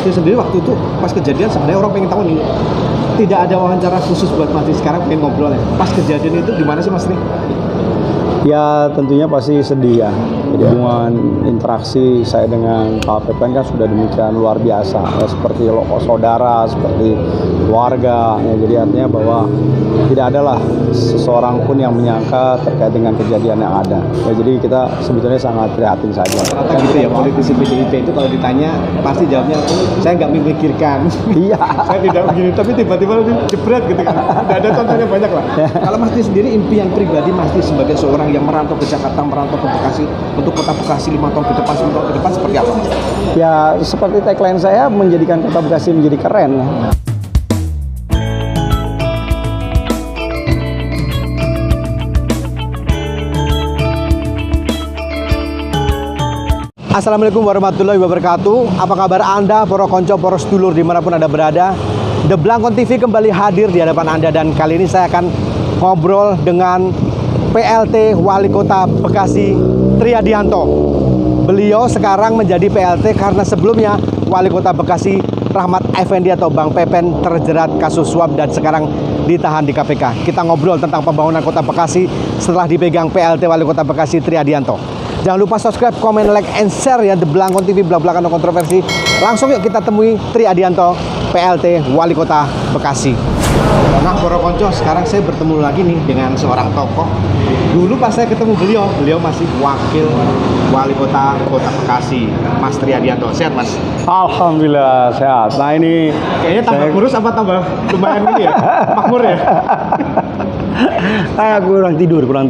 Mas Tri sendiri waktu itu pas kejadian sebenarnya orang pengen tahu nih, tidak ada wawancara khusus buat Mas Tri, sekarang pengen ngobrol ya. Pas kejadian itu gimana sih Mas Tri? Ya tentunya pasti sedih ya. Jadi hubungan interaksi saya dengan Pak Pepen kan sudah demikian luar biasa ya, seperti saudara, seperti keluarga ya. Jadi artinya bahwa tidak adalah seseorang pun yang menyangka terkait dengan kejadian yang ada ya. Jadi kita sebetulnya sangat prihatin saja. Rata gitu ya, politisi PDIP itu kalau ditanya pasti jawabnya saya nggak memikirkan. Iya. Saya tidak begini, tapi tiba-tiba jebret gitu kan. Tidak ada contohnya banyak lah. Kalau Mas Tri sendiri, impian pribadi Mas Tri sebagai seorang yang merantau ke Jakarta, merantau ke Bekasi, untuk kota Bekasi 5 tahun ke depan, 10 tahun ke depan seperti apa? Ya seperti tagline saya, menjadikan kota Bekasi menjadi keren. Assalamualaikum warahmatullahi wabarakatuh. Apa kabar Anda, para konco, para sedulur dimanapun Anda berada? The Blangkon TV kembali hadir di hadapan Anda, dan kali ini saya akan ngobrol dengan PLT Wali Kota Bekasi Triadianto. Beliau sekarang menjadi PLT karena sebelumnya Wali Kota Bekasi Rahmat Effendi atau Bang Pepen terjerat kasus suap dan sekarang ditahan di KPK. Kita ngobrol tentang pembangunan Kota Bekasi setelah dipegang PLT Wali Kota Bekasi Triadianto. Jangan lupa subscribe, comment, like, and share ya The Blangkon TV, belak-belakan no kontroversi. Langsung yuk kita temui Triadianto, PLT Wali Kota Bekasi. Nah, para konco, sekarang saya bertemu lagi nih dengan seorang tokoh. Dulu pas saya ketemu beliau masih wakil Wali Kota Bekasi, Mas Triadianto. Sehat Mas? Alhamdulillah sehat. Nah ini kayaknya tambah kurus apa tambah lumayan gini ya? Makmur ya? saya kurang tidur. Dan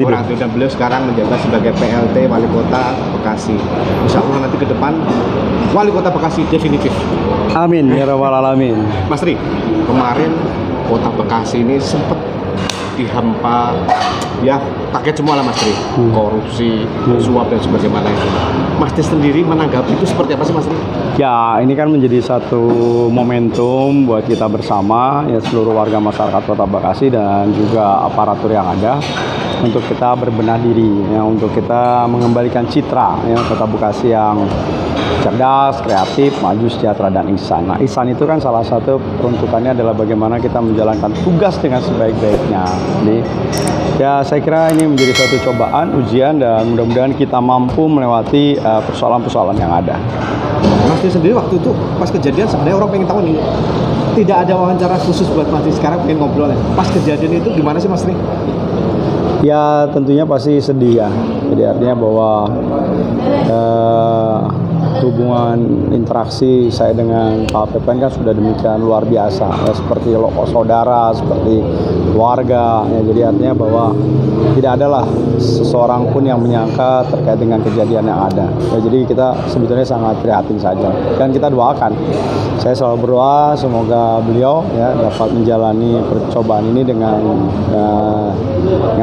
beliau sekarang menjabat sebagai PLT Wali Kota Bekasi. Insya Allah nanti ke depan Wali Kota Bekasi definitif. Amin ya rabbal alamin. Mas Tri, kemarin Kota Bekasi ini sempat dihampa ya, kaget semua lah Mas Tri, korupsi, suap dan sebagainya. Mas Tri sendiri menanggapi itu seperti apa sih Mas Tri? Ya ini kan menjadi satu momentum buat kita bersama ya, seluruh warga masyarakat Kota Bekasi dan juga aparatur yang ada, untuk kita berbenah diri ya, untuk kita mengembalikan citra ya, Kota Bekasi yang cerdas, kreatif, maju, sejahtera, dan ihsan. Nah, ihsan itu kan salah satu peruntukannya adalah bagaimana kita menjalankan tugas dengan sebaik-baiknya. Jadi, ya saya kira ini menjadi suatu cobaan, ujian, dan mudah-mudahan kita mampu melewati persoalan-persoalan yang ada. Mas Tri sendiri waktu itu pas kejadian sebenarnya orang pengen tahu nih, tidak ada wawancara khusus buat Mas Tri, sekarang pengen ngobrol ya. Pas kejadian itu gimana sih Mas Tri? Ya tentunya pasti sedih ya. Jadi artinya bahwa hubungan interaksi saya dengan Pak Pepen kan sudah demikian luar biasa ya, seperti saudara, seperti keluarga ya. Jadi artinya bahwa tidak adalah seseorang pun yang menyangka terkait dengan kejadian yang ada ya. Jadi kita sebetulnya sangat prihatin saja, dan kita doakan. Saya selalu berdoa semoga beliau ya dapat menjalani percobaan ini dengan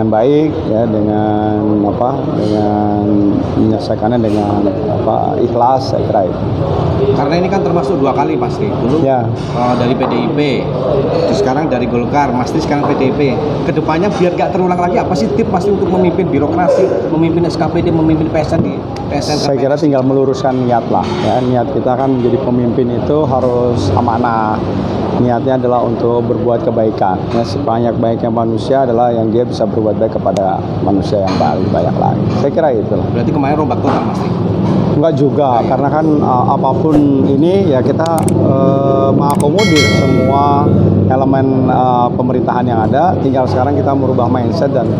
baik ya, dengan menyelesaikannya dengan ikhlas, saya kira itu. Karena ini kan termasuk 2 kali Mas Tri. Dulu ya. Dari PDIP, terus sekarang dari Golkar, Mas Tri sekarang PDIP. Kedepannya biar gak terulang lagi, apa sih tips Mas Tri untuk memimpin birokrasi, memimpin SKPD, memimpin PSN di PSN? Saya kira tinggal meluruskan niat lah ya. Niat kita kan menjadi pemimpin itu harus amanah. Niatnya adalah untuk berbuat kebaikan ya, sebanyak-banyaknya manusia adalah yang dia bisa berbuat baik kepada manusia yang banyak lagi. Saya kira itu. Berarti kemarin rombak total Mas Tri? Enggak juga, karena kan apapun ini ya kita mengakomodir semua elemen pemerintahan yang ada, tinggal sekarang kita merubah mindset dan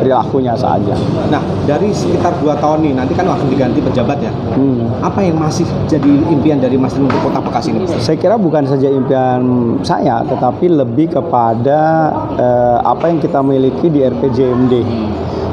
perilakunya saja. Nah, dari sekitar 2 tahun nih, nanti kan akan diganti pejabat ya. Apa yang masih jadi impian dari Mas Tri untuk Kota Bekasi ini? Saya kira bukan saja impian saya, tetapi lebih kepada apa yang kita miliki di RPJMD.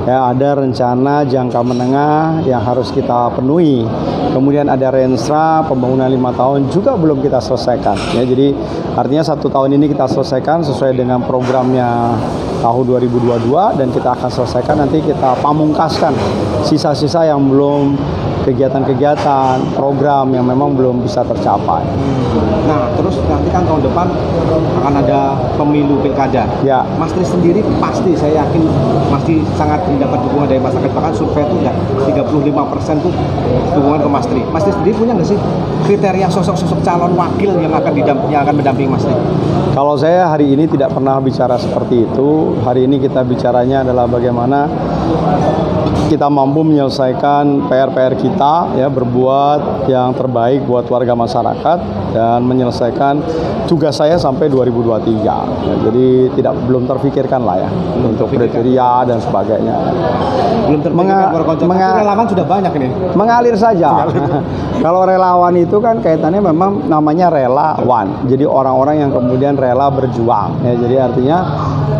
Ya, ada rencana jangka menengah yang harus kita penuhi. Kemudian ada Renstra pembangunan 5 tahun juga belum kita selesaikan. Ya, jadi artinya 1 tahun ini kita selesaikan sesuai dengan programnya tahun 2022, dan kita akan selesaikan, nanti kita pamungkaskan sisa-sisa yang belum kegiatan-kegiatan, program yang memang belum bisa tercapai. Nah, terus nanti kan tahun depan akan ada pemilu pilkada. Ya. Mas Tri sendiri pasti, saya yakin pasti sangat mendapat dukungan dari masyarakat. Bahkan survei itu udah 35% tuh dukungan ke Mas Tri. Mas Tri sendiri punya nggak sih kriteria sosok-sosok calon wakil yang akan mendampingi Mas Tri? Kalau saya hari ini tidak pernah bicara seperti itu. Hari ini kita bicaranya adalah bagaimana kita mampu menyelesaikan PR-PR kita, ya, berbuat yang terbaik buat warga masyarakat dan menyelesaikan tugas saya sampai 2023. Ya, jadi belum terfikirkan lah ya untuk kriteria dan sebagainya. Belum terpikirkan. Relawan sudah banyak ini. Mengalir saja. Kalau relawan itu kan kaitannya memang namanya relawan. Jadi orang-orang yang kemudian rela berjuang. Ya, jadi artinya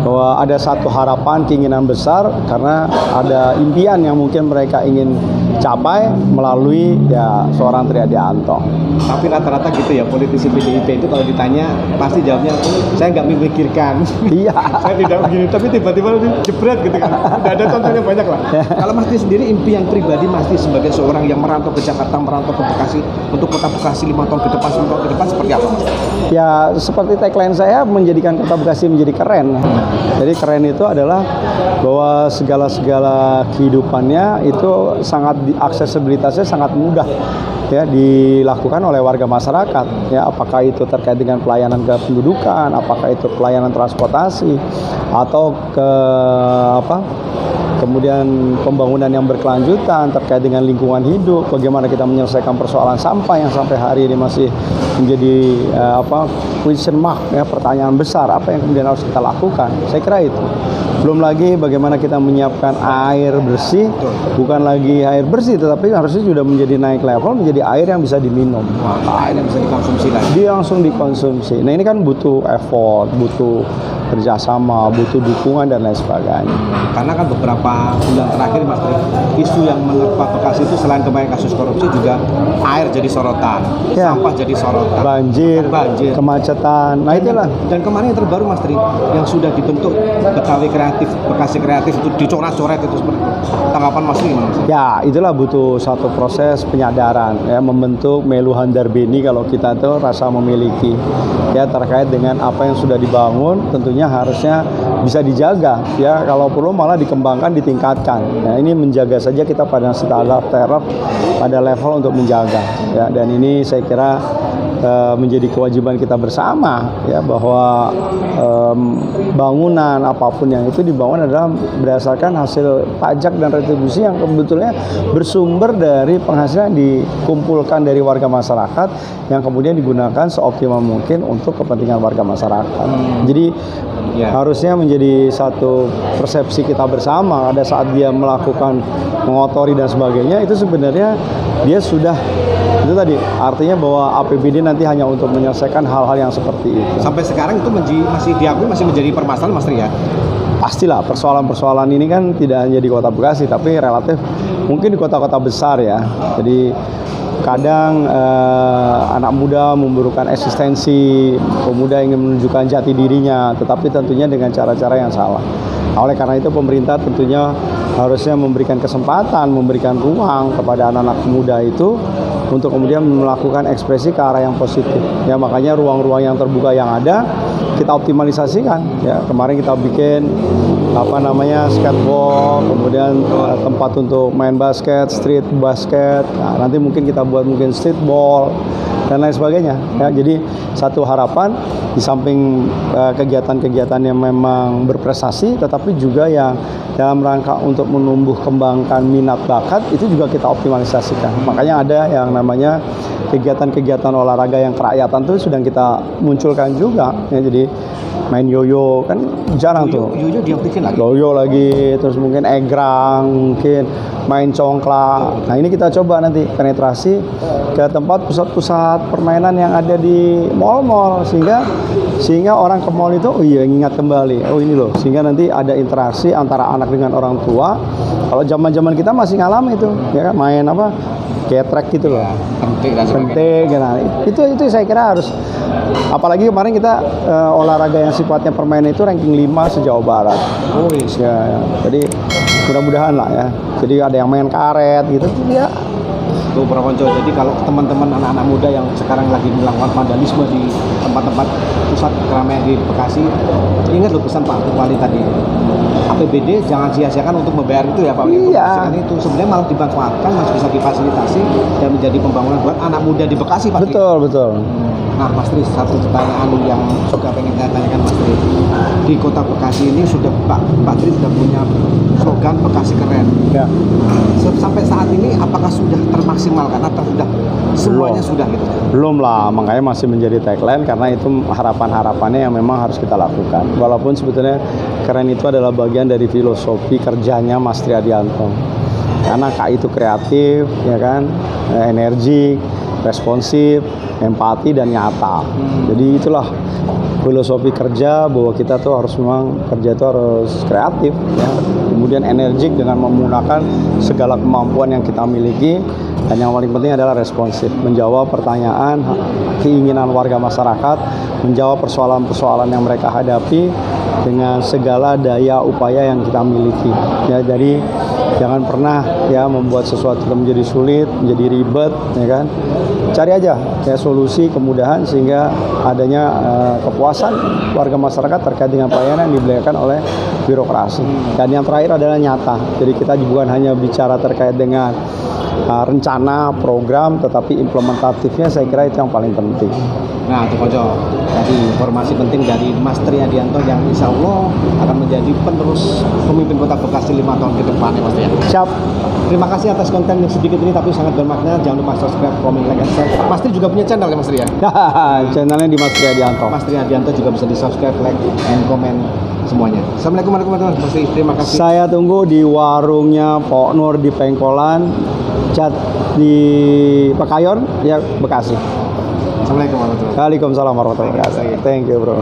bahwa ada satu harapan, keinginan besar karena ada impian yang mungkin mereka ingin capai melalui ya seorang Tri Adianto. Tapi rata-rata gitu ya, politisi PDIP itu kalau ditanya pasti jawabnya saya nggak memikirkan. Iya. Saya tidak begini, tapi tiba-tiba jebret gitu kan. Udah ada contohnya banyak lah. Kalau Mas Tri sendiri impian pribadi Mas Tri sebagai seorang yang merantau ke Jakarta, merantau ke Bekasi untuk kota Bekasi 5 tahun ke depan, 10 tahun ke depan seperti apa, Mas? Ya seperti tagline saya, menjadikan kota Bekasi menjadi keren. Jadi keren itu adalah bahwa segala-segala kehidupannya itu sangat aksesibilitasnya sangat mudah ya dilakukan oleh warga masyarakat, ya, apakah itu terkait dengan pelayanan kependudukan, apakah itu pelayanan transportasi atau kemudian pembangunan yang berkelanjutan terkait dengan lingkungan hidup, bagaimana kita menyelesaikan persoalan sampah yang sampai hari ini masih menjadi question mark, ya, pertanyaan besar, apa yang kemudian harus kita lakukan. Saya kira itu. Belum lagi bagaimana kita menyiapkan air bersih, bukan lagi air bersih tetapi harusnya sudah menjadi naik level menjadi air yang bisa diminum. Air yang bisa dikonsumsi lagi. Dia langsung dikonsumsi. Nah, ini kan butuh effort, butuh kerjasama, butuh dukungan dan lain sebagainya. Karena kan beberapa bulan terakhir Mas Tri, isu yang menerpa Bekasi itu selain kemarin kasus korupsi juga air jadi sorotan, ya, sampah jadi sorotan, banjir, kemacetan. Nah itulah. Dan kemarin yang terbaru Mas Tri, yang sudah dibentuk Betawi Kreatif, Bekasi Kreatif itu dicoret-coret itu seperti itu. Tanggapan Mas Tri gimana? Ya itulah butuh satu proses penyadaran, ya, membentuk Melu Handarbeni kalau kita tuh rasa memiliki, ya, terkait dengan apa yang sudah dibangun tentunya harusnya bisa dijaga, ya, kalau perlu malah dikembangkan, ditingkatkan. Nah, ini menjaga saja kita pada skala teror pada level untuk menjaga, ya, dan ini saya kira menjadi kewajiban kita bersama, ya, bahwa bangunan apapun yang itu dibangun adalah berdasarkan hasil pajak dan retribusi yang sebetulnya bersumber dari penghasilan yang dikumpulkan dari warga masyarakat yang kemudian digunakan seoptimal mungkin untuk kepentingan warga masyarakat. Jadi harusnya menjadi satu persepsi kita bersama. Ada saat dia melakukan mengotori dan sebagainya, itu sebenarnya dia sudah, itu tadi artinya bahwa APBD nanti hanya untuk menyelesaikan hal-hal yang seperti itu. Sampai sekarang itu masih diakui masih menjadi permasalahan Mas Tri, ya? Pastilah persoalan-persoalan ini kan tidak hanya di Kota Bekasi tapi relatif mungkin di kota-kota besar, ya. Jadi kadang anak muda memburukan eksistensi, pemuda ingin menunjukkan jati dirinya, tetapi tentunya dengan cara-cara yang salah. Oleh karena itu pemerintah tentunya harusnya memberikan kesempatan, memberikan ruang kepada anak-anak muda itu untuk kemudian melakukan ekspresi ke arah yang positif. Ya, makanya ruang-ruang yang terbuka yang ada kita optimalisasikan. Ya, kemarin kita bikin skateboard, kemudian tempat untuk main basket, street basket. Nah, nanti mungkin kita buat mungkin streetball dan lain sebagainya. Ya, jadi satu harapan di samping kegiatan-kegiatan yang memang berprestasi, tetapi juga yang dalam rangka untuk menumbuh kembangkan minat bakat itu juga kita optimalisasikan. Makanya ada yang namanya kegiatan-kegiatan olahraga yang kerakyatan itu sedang kita munculkan juga. Ya, jadi main yoyo kan jarang tuh. Yoyo diaktifin lagi. Yoyo lagi, terus mungkin egrang, mungkin main congklak. Nah, ini kita coba nanti penetrasi ke tempat pusat-pusat permainan yang ada di mall-mall sehingga orang ke mall itu ingat kembali. Oh, ini loh. Sehingga nanti ada interaksi antara anak dengan orang tua. Kalau zaman-zaman kita masih ngalamin itu, ya kan, main getrek gitu loh. Penting. Nah, itu saya kira harus, apalagi kemarin kita olahraga yang sifatnya permainan itu ranking 5 se-Jawa Barat. Oh iya. Ya. Jadi mudah-mudahan lah, ya. Jadi ada yang main karet gitu, ya. Tuh Bro Konco, jadi kalau teman-teman anak-anak muda yang sekarang lagi melakukan vandalisme di tempat-tempat pusat keramaian di Bekasi, ingat loh pesan Pak Wali tadi. APBD jangan sia-siakan untuk membayar itu ya Pak Wali. Untuk Iya. membersihkan itu sebenarnya malah dimanfaatkan, masih bisa difasilitasi dan menjadi pembangunan buat anak muda di Bekasi Pak Tri. Betul, betul. Nah Mas Tri, satu pertanyaan yang juga pengen saya tanyakan Mas Tri. Di kota Bekasi ini sudah Pak Tri sudah punya slogan Bekasi Keren. Ya. Sampai saat ini apakah sudah termaksimalkan atau sudah semuanya Belum. sudah gitu? Belum lah, makanya masih menjadi tagline karena itu harapan-harapannya yang memang harus kita lakukan. Walaupun sebetulnya keren itu adalah bagian dari filosofi kerjanya Mas Triadianto. Karena K itu kreatif, ya kan, energik, responsif, empati dan nyata. Jadi itulah filosofi kerja bahwa kita tuh harus memang kerja itu harus kreatif, ya. Kemudian energik dengan menggunakan segala kemampuan yang kita miliki. Dan yang paling penting adalah responsif, menjawab pertanyaan, keinginan warga masyarakat, menjawab persoalan-persoalan yang mereka hadapi dengan segala daya upaya yang kita miliki. Ya, jadi jangan pernah ya membuat sesuatu itu menjadi sulit, menjadi ribet, ya kan? Cari aja ya solusi, kemudahan sehingga adanya kepuasan warga masyarakat terkait dengan pelayanan yang diberikan oleh birokrasi. Dan yang terakhir adalah nyata. Jadi kita bukan hanya bicara terkait dengan rencana, program, tetapi implementatifnya saya kira itu yang paling penting. Nah, itu Konco, tadi informasi penting dari Mas Triadianto yang insya Allah akan menjadi penerus pemimpin kota Bekasi 5 tahun ke depan ya Mas Tri. Siap. Terima kasih atas konten yang sedikit ini tapi sangat bermakna. Jangan lupa subscribe, comment, like, and share. Mas Tri juga punya channel ya Mas Tri ya? Channelnya di Mas Triadianto. Mas Triadianto juga bisa di subscribe, like, and comment semuanya. Assalamualaikum warahmatullahi wabarakatuh Mas Tri. Terima kasih. Saya tunggu di warungnya Pok Nur di Pengkolan, Cat di Pekayon, ya Bekasi. Assalamualaikum warahmatullahi wabarakatuh. Waalaikumsalam warahmatullahi wabarakatuh. Thank you bro.